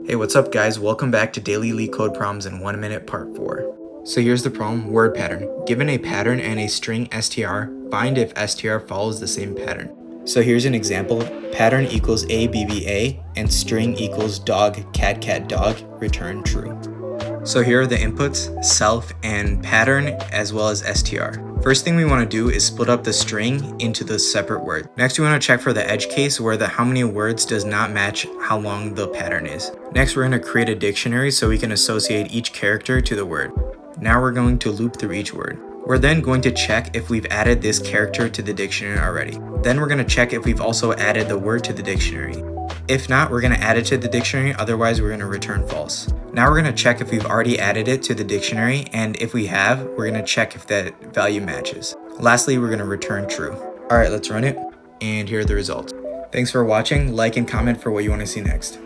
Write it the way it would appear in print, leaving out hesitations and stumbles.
Hey, what's up guys? Welcome back to Daily Leetcode Problems in 1 minute part 4. So here's the problem, word pattern. Given a pattern and a string str, find if str follows the same pattern. So here's an example, pattern equals ABBA and string equals dog cat cat dog, return true. So here are the inputs, self and pattern as well as str. First thing we want to do is split up the string into the separate word. Next we want to check for the edge case where the how many words does not match how long the pattern is. Next we're going to create a dictionary so we can associate each character to the word. Now we're going to loop through each word. We're then going to check if we've added this character to the dictionary already. Then we're going to check if we've also added the word to the dictionary. If not, we're going to add it to the dictionary, otherwise we're going to return false. Now we're going to check if we've already added it to the dictionary, and if we have, we're going to check if that value matches. Lastly, we're going to return true. Alright, let's run it, and here are the results. Thanks for watching, like and comment for what you want to see next.